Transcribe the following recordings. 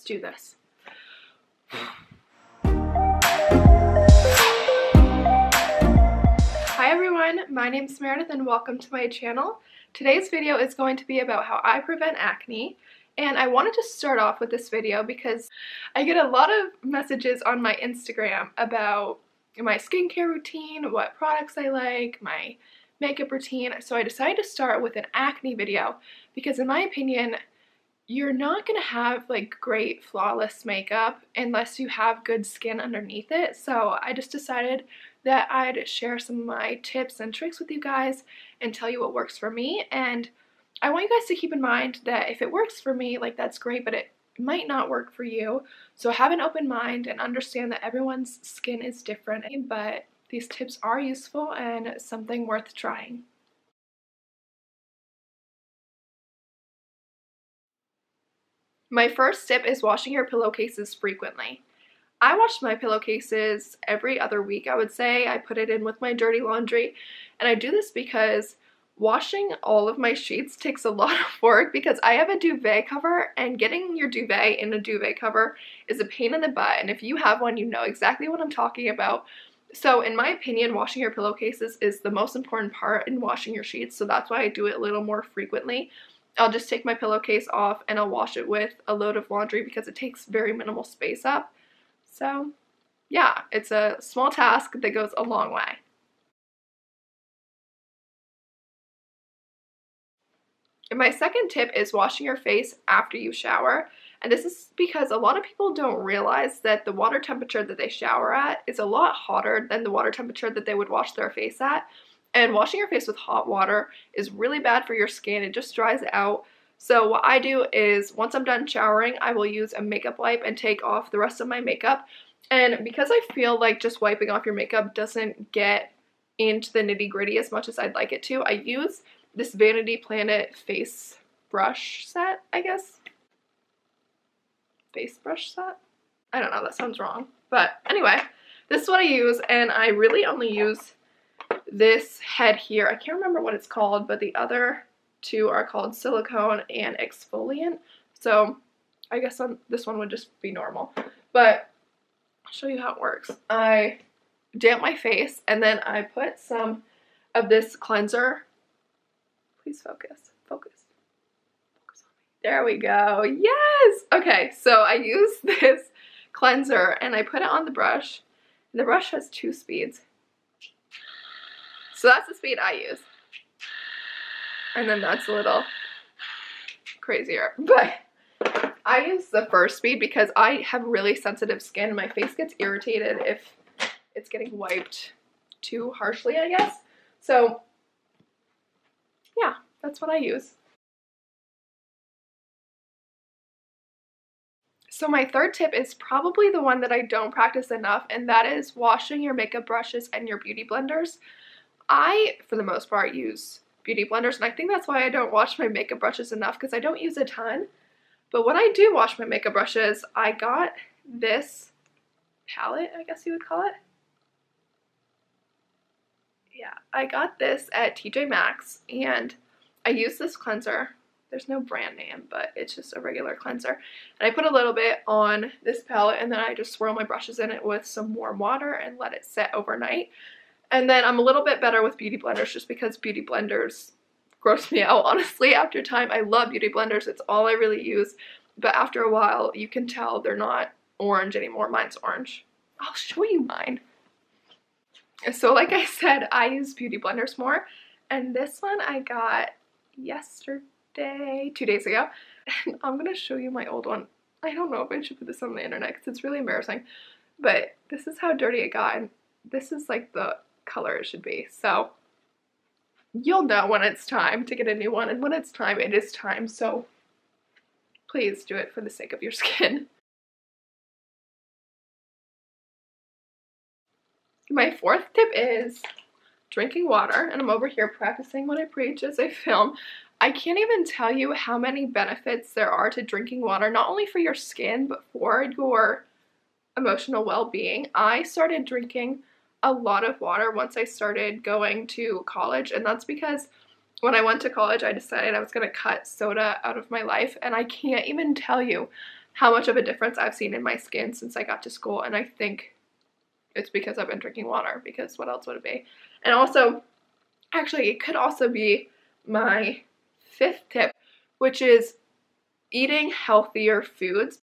do this. Hi everyone, my name is Meredith and welcome to my channel. Today's video is going to be about how I prevent acne, and I wanted to start off with this video because I get a lot of messages on my Instagram about my skincare routine, what products I like, my makeup routine, so I decided to start with an acne video because in my opinion, you're not going to have like great flawless makeup unless you have good skin underneath it. So I just decided that I'd share some of my tips and tricks with you guys and tell you what works for me. And I want you guys to keep in mind that if it works for me, like that's great, but it might not work for you. So have an open mind and understand that everyone's skin is different, but these tips are useful and something worth trying. My first tip is washing your pillowcases frequently. I wash my pillowcases every other week, I would say. I put it in with my dirty laundry, and I do this because washing all of my sheets takes a lot of work because I have a duvet cover, and getting your duvet in a duvet cover is a pain in the butt, and if you have one, you know exactly what I'm talking about. So in my opinion, washing your pillowcases is the most important part in washing your sheets, so that's why I do it a little more frequently. I'll just take my pillowcase off and I'll wash it with a load of laundry because it takes very minimal space up. So yeah, it's a small task that goes a long way. And my second tip is washing your face after you shower. And this is because a lot of people don't realize that the water temperature that they shower at is a lot hotter than the water temperature that they would wash their face at. And washing your face with hot water is really bad for your skin. It just dries it out. So what I do is once I'm done showering, I will use a makeup wipe and take off the rest of my makeup. And because I feel like just wiping off your makeup doesn't get into the nitty-gritty as much as I'd like it to, I use this Vanity Planet face brush set, I guess. Face brush set? I don't know, that sounds wrong. But anyway, this is what I use, and I really only use this head here. I can't remember what it's called, but the other two are called silicone and exfoliant. So I guess this one would just be normal. But I'll show you how it works. I damp my face and then I put some of this cleanser. Please focus. Focus on me. There we go. Yes! Okay, so I use this cleanser and I put it on the brush. The brush has 2 speeds. So that's the speed I use. And then that's a little crazier. But I use the first speed because I have really sensitive skin. My face gets irritated if it's getting wiped too harshly, I guess. So yeah, that's what I use. So my third tip is probably the one that I don't practice enough, and that is washing your makeup brushes and your beauty blenders. I, for the most part, use beauty blenders, and I think that's why I don't wash my makeup brushes enough because I don't use a ton. But when I do wash my makeup brushes, I got this palette, I guess you would call it. Yeah, I got this at TJ Maxx, and I use this cleanser. There's no brand name, but it's just a regular cleanser. And I put a little bit on this palette, and then I just swirl my brushes in it with some warm water and let it set overnight. And then I'm a little bit better with beauty blenders just because beauty blenders gross me out, honestly, after time. I love beauty blenders. It's all I really use. But after a while, you can tell they're not orange anymore. Mine's orange. I'll show you mine. So like I said, I use beauty blenders more. And this one I got yesterday, 2 days ago. And I'm going to show you my old one. I don't know if I should put this on the internet because it's really embarrassing. But this is how dirty it got. And this is like the color it should be. So you'll know when it's time to get a new one, and when it's time, it is time. So please do it for the sake of your skin. My fourth tip is drinking water, and I'm over here practicing what I preach as I film. I can't even tell you how many benefits there are to drinking water, not only for your skin, but for your emotional well-being. I started drinking a lot of water once I started going to college, and that's because when I went to college I decided I was going to cut soda out of my life, and I can't even tell you how much of a difference I've seen in my skin since I got to school, and I think it's because I've been drinking water, because what else would it be? And also, actually, it could also be my 5th tip, which is eating healthier foods.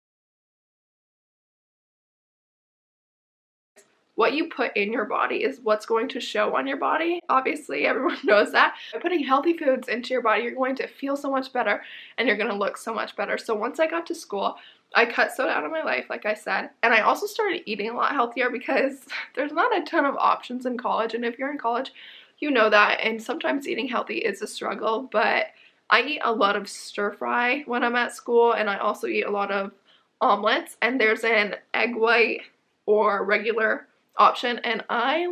What you put in your body is what's going to show on your body. Obviously, everyone knows that. By putting healthy foods into your body, you're going to feel so much better and you're going to look so much better. So once I got to school, I cut soda out of my life, like I said, and I also started eating a lot healthier because there's not a ton of options in college, and if you're in college, you know that, and sometimes eating healthy is a struggle, but I eat a lot of stir fry when I'm at school, and I also eat a lot of omelets, and there's an egg white or regular option, and I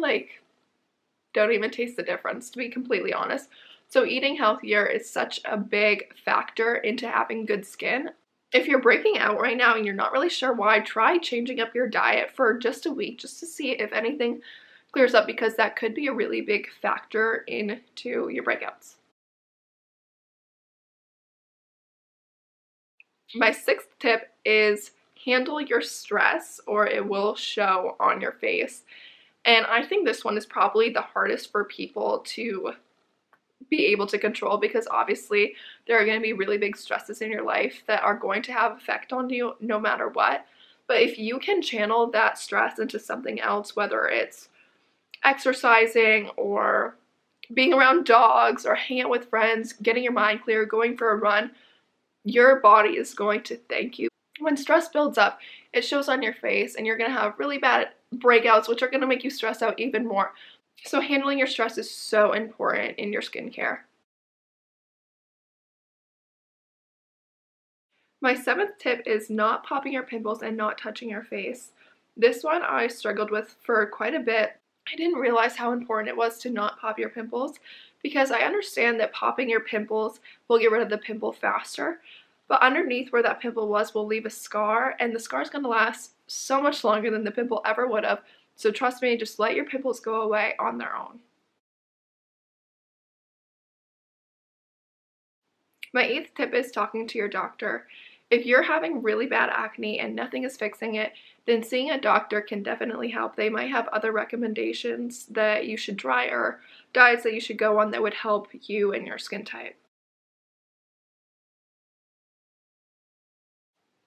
don't even taste the difference, to be completely honest. So eating healthier is such a big factor into having good skin. If you're breaking out right now and you're not really sure why, try changing up your diet for just a week just to see if anything clears up, because that could be a really big factor into your breakouts. My 6th tip is handle your stress or it will show on your face. And I think this one is probably the hardest for people to be able to control, because obviously there are going to be really big stresses in your life that are going to have effect on you no matter what. But if you can channel that stress into something else, whether it's exercising or being around dogs or hanging out with friends, getting your mind clear, going for a run, your body is going to thank you. When stress builds up, it shows on your face and you're going to have really bad breakouts, which are going to make you stress out even more. So handling your stress is so important in your skincare. My 7th tip is not popping your pimples and not touching your face. This one I struggled with for quite a bit. I didn't realize how important it was to not pop your pimples, because I understand that popping your pimples will get rid of the pimple faster, but underneath where that pimple was will leave a scar, and the scar is going to last so much longer than the pimple ever would have. So trust me, just let your pimples go away on their own. My 8th tip is talking to your doctor. If you're having really bad acne and nothing is fixing it, then seeing a doctor can definitely help. They might have other recommendations that you should try or diets that you should go on that would help you and your skin type.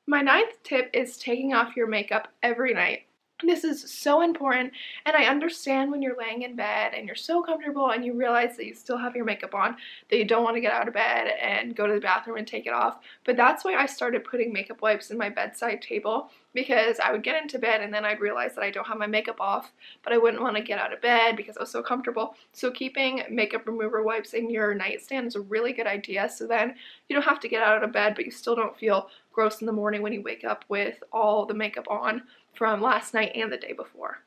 My 9th tip is taking off your makeup every night. This is so important, and I understand when you're laying in bed and you're so comfortable and you realize that you still have your makeup on, that you don't want to get out of bed and go to the bathroom and take it off. But that's why I started putting makeup wipes in my bedside table, because I would get into bed and then I'd realize that I don't have my makeup off, but I wouldn't want to get out of bed because I was so comfortable. So keeping makeup remover wipes in your nightstand is a really good idea, so then you don't have to get out of bed, but you still don't feel gross in the morning when you wake up with all the makeup on from last night and the day before.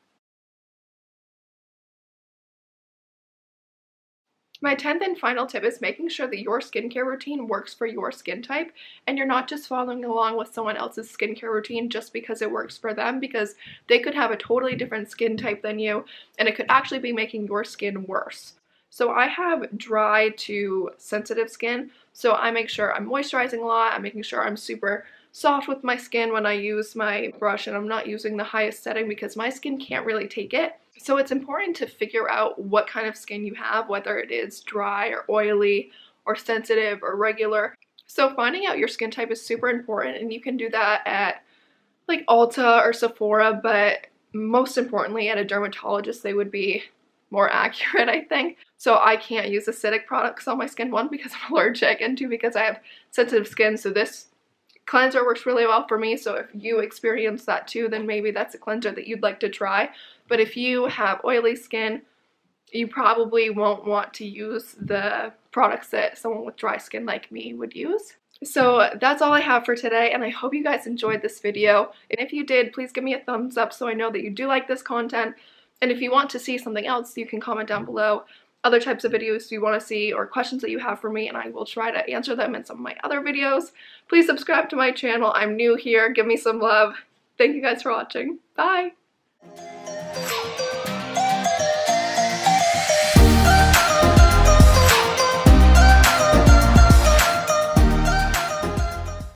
My 10th and final tip is making sure that your skincare routine works for your skin type, and you're not just following along with someone else's skincare routine just because it works for them, because they could have a totally different skin type than you and it could actually be making your skin worse. So I have dry to sensitive skin, so I make sure I'm moisturizing a lot, I'm making sure I'm super soft with my skin when I use my brush, and I'm not using the highest setting because my skin can't really take it. So it's important to figure out what kind of skin you have, whether it is dry or oily or sensitive or regular. So finding out your skin type is super important, and you can do that at like Ulta or Sephora, but most importantly at a dermatologist. They would be more accurate, I think. So I can't use acidic products on my skin, one because I'm allergic, and two because I have sensitive skin, so this cleanser works really well for me. So if you experience that too, then maybe that's a cleanser that you'd like to try. But if you have oily skin, you probably won't want to use the products that someone with dry skin like me would use. So that's all I have for today, and I hope you guys enjoyed this video. And if you did, please give me a thumbs up so I know that you do like this content. And if you want to see something else, you can comment down below other types of videos you want to see or questions that you have for me, and I will try to answer them in some of my other videos. Please subscribe to my channel. I'm new here. Give me some love. Thank you guys for watching. Bye!